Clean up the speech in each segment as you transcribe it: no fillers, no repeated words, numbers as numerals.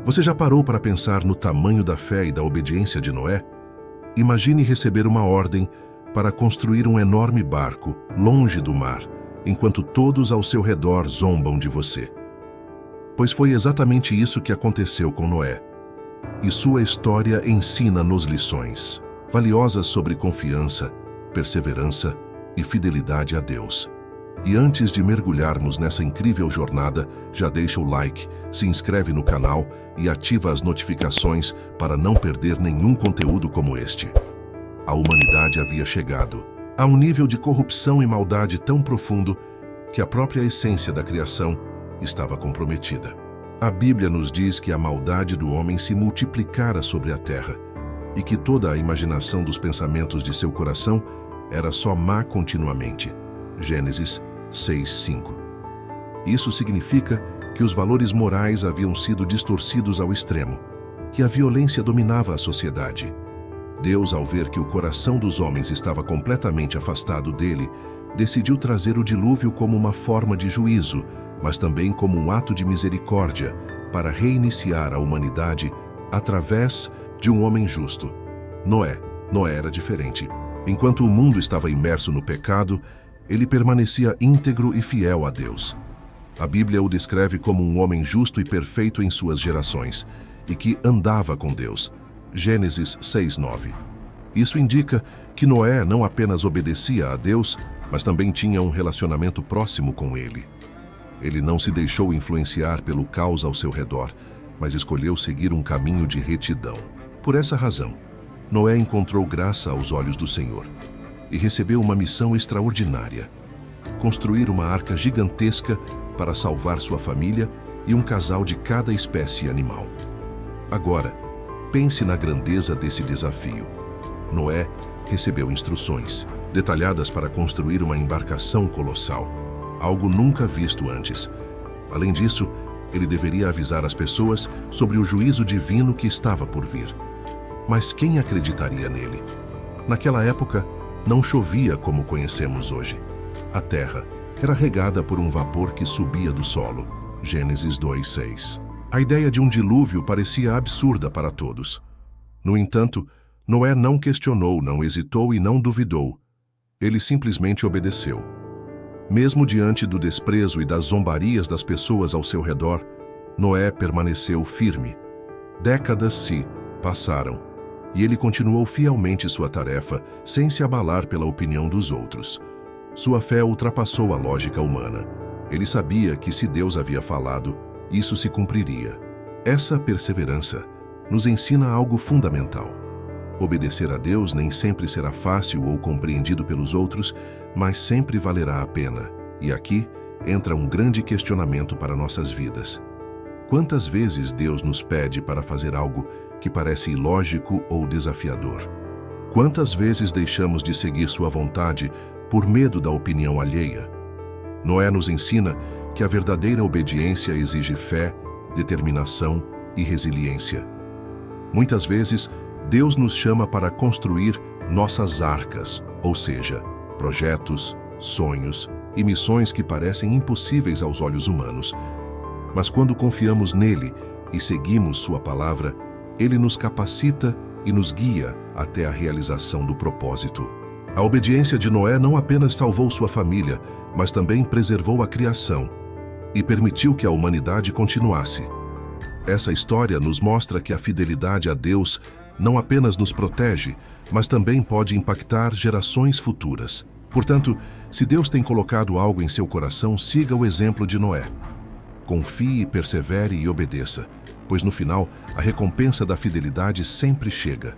Você já parou para pensar no tamanho da fé e da obediência de Noé? Imagine receber uma ordem para construir um enorme barco longe do mar, enquanto todos ao seu redor zombam de você. Pois foi exatamente isso que aconteceu com Noé. E sua história ensina-nos lições valiosas sobre confiança, perseverança e fidelidade a Deus. E antes de mergulharmos nessa incrível jornada, já deixa o like, se inscreve no canal e ativa as notificações para não perder nenhum conteúdo como este. A humanidade havia chegado a um nível de corrupção e maldade tão profundo que a própria essência da criação estava comprometida. A Bíblia nos diz que a maldade do homem se multiplicara sobre a terra e que toda a imaginação dos pensamentos de seu coração era só má continuamente. Gênesis 6:5. Isso significa que os valores morais haviam sido distorcidos ao extremo, que a violência dominava a sociedade. Deus, ao ver que o coração dos homens estava completamente afastado dele, decidiu trazer o dilúvio como uma forma de juízo, mas também como um ato de misericórdia para reiniciar a humanidade através de um homem justo. Noé era diferente. Enquanto o mundo estava imerso no pecado, ele permanecia íntegro e fiel a Deus. A Bíblia o descreve como um homem justo e perfeito em suas gerações, e que andava com Deus. Gênesis 6:9. Isso indica que Noé não apenas obedecia a Deus, mas também tinha um relacionamento próximo com ele. Ele não se deixou influenciar pelo caos ao seu redor, mas escolheu seguir um caminho de retidão. Por essa razão, Noé encontrou graça aos olhos do Senhor e recebeu uma missão extraordinária: construir uma arca gigantesca para salvar sua família e um casal de cada espécie animal. Agora, pense na grandeza desse desafio. Noé recebeu instruções detalhadas para construir uma embarcação colossal, algo nunca visto antes. Além disso, ele deveria avisar as pessoas sobre o juízo divino que estava por vir. Mas quem acreditaria nele? Naquela época, não chovia como conhecemos hoje. A terra era regada por um vapor que subia do solo. Gênesis 2:6. A ideia de um dilúvio parecia absurda para todos. No entanto, Noé não questionou, não hesitou e não duvidou. Ele simplesmente obedeceu. Mesmo diante do desprezo e das zombarias das pessoas ao seu redor, Noé permaneceu firme. Décadas se passaram e ele continuou fielmente sua tarefa, sem se abalar pela opinião dos outros. Sua fé ultrapassou a lógica humana. Ele sabia que se Deus havia falado, isso se cumpriria. Essa perseverança nos ensina algo fundamental. Obedecer a Deus nem sempre será fácil ou compreendido pelos outros, mas sempre valerá a pena. E aqui entra um grande questionamento para nossas vidas. Quantas vezes Deus nos pede para fazer algo que parece ilógico ou desafiador? Quantas vezes deixamos de seguir sua vontade por medo da opinião alheia? Noé nos ensina que a verdadeira obediência exige fé, determinação e resiliência. Muitas vezes, Deus nos chama para construir nossas arcas, ou seja, projetos, sonhos e missões que parecem impossíveis aos olhos humanos. Mas quando confiamos nele e seguimos sua palavra, ele nos capacita e nos guia até a realização do propósito. A obediência de Noé não apenas salvou sua família, mas também preservou a criação e permitiu que a humanidade continuasse. Essa história nos mostra que a fidelidade a Deus não apenas nos protege, mas também pode impactar gerações futuras. Portanto, se Deus tem colocado algo em seu coração, siga o exemplo de Noé. Confie, persevere e obedeça, pois no final, a recompensa da fidelidade sempre chega.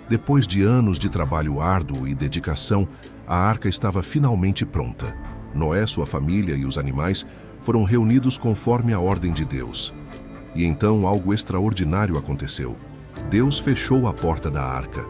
Depois de anos de trabalho árduo e dedicação, a arca estava finalmente pronta. Noé, sua família e os animais foram reunidos conforme a ordem de Deus. E então algo extraordinário aconteceu. Deus fechou a porta da arca.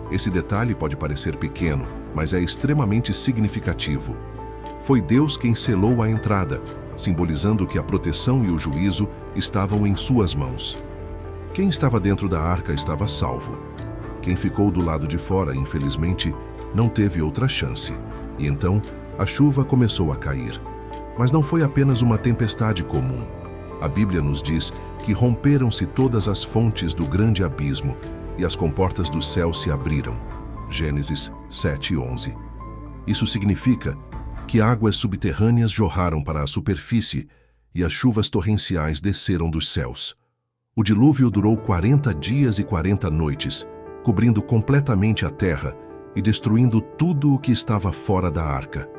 Esse detalhe pode parecer pequeno, mas é extremamente significativo. Foi Deus quem selou a entrada, simbolizando que a proteção e o juízo estavam em suas mãos. Quem estava dentro da arca estava salvo. Quem ficou do lado de fora, infelizmente, não teve outra chance. E então, a chuva começou a cair. Mas não foi apenas uma tempestade comum. A Bíblia nos diz que romperam-se todas as fontes do grande abismo e as comportas do céu se abriram. Gênesis 7:11. Isso significa que águas subterrâneas jorraram para a superfície e as chuvas torrenciais desceram dos céus. O dilúvio durou 40 dias e 40 noites, cobrindo completamente a terra e destruindo tudo o que estava fora da arca.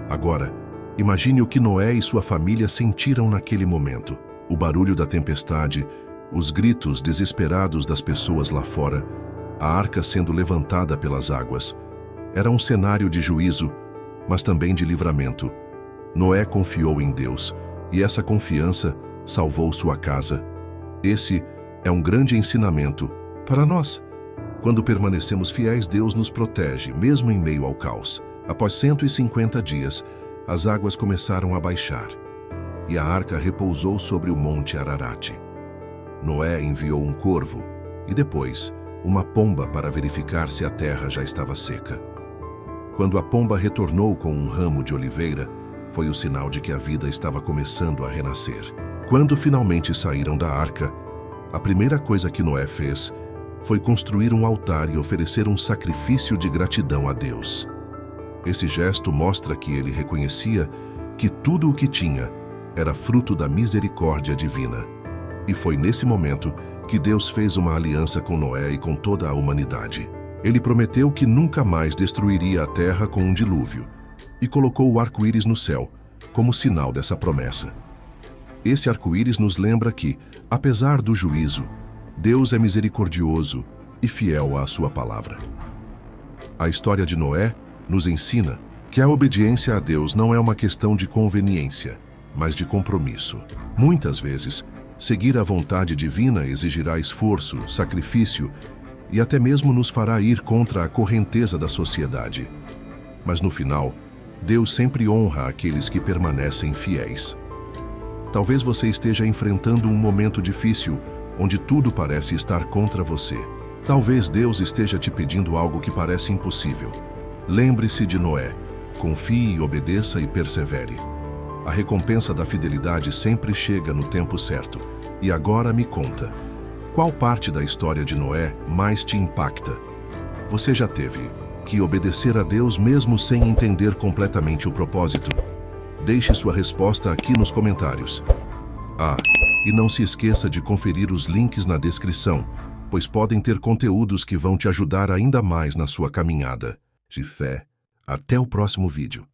Agora, imagine o que Noé e sua família sentiram naquele momento. O barulho da tempestade, os gritos desesperados das pessoas lá fora, a arca sendo levantada pelas águas. Era um cenário de juízo, mas também de livramento. Noé confiou em Deus, e essa confiança salvou sua casa. Esse é um grande ensinamento para nós. Quando permanecemos fiéis, Deus nos protege, mesmo em meio ao caos. Após 150 dias, as águas começaram a baixar, e a arca repousou sobre o monte Ararat. Noé enviou um corvo, e depois, uma pomba para verificar se a terra já estava seca. Quando a pomba retornou com um ramo de oliveira, foi o sinal de que a vida estava começando a renascer. Quando finalmente saíram da arca, a primeira coisa que Noé fez foi construir um altar e oferecer um sacrifício de gratidão a Deus. Esse gesto mostra que ele reconhecia que tudo o que tinha era fruto da misericórdia divina. E foi nesse momento que Deus fez uma aliança com Noé e com toda a humanidade. Ele prometeu que nunca mais destruiria a terra com um dilúvio e colocou o arco-íris no céu como sinal dessa promessa. Esse arco-íris nos lembra que, apesar do juízo, Deus é misericordioso e fiel à sua palavra. A história de Noé nos ensina que a obediência a Deus não é uma questão de conveniência, mas de compromisso. Muitas vezes, seguir a vontade divina exigirá esforço, sacrifício e até mesmo nos fará ir contra a correnteza da sociedade. Mas no final, Deus sempre honra aqueles que permanecem fiéis. Talvez você esteja enfrentando um momento difícil, onde tudo parece estar contra você. Talvez Deus esteja te pedindo algo que parece impossível. Lembre-se de Noé. Confie, obedeça e persevere. A recompensa da fidelidade sempre chega no tempo certo. E agora me conta, qual parte da história de Noé mais te impacta? Você já teve que obedecer a Deus mesmo sem entender completamente o propósito? Deixe sua resposta aqui nos comentários. E não se esqueça de conferir os links na descrição, pois podem ter conteúdos que vão te ajudar ainda mais na sua caminhada de fé. Até o próximo vídeo.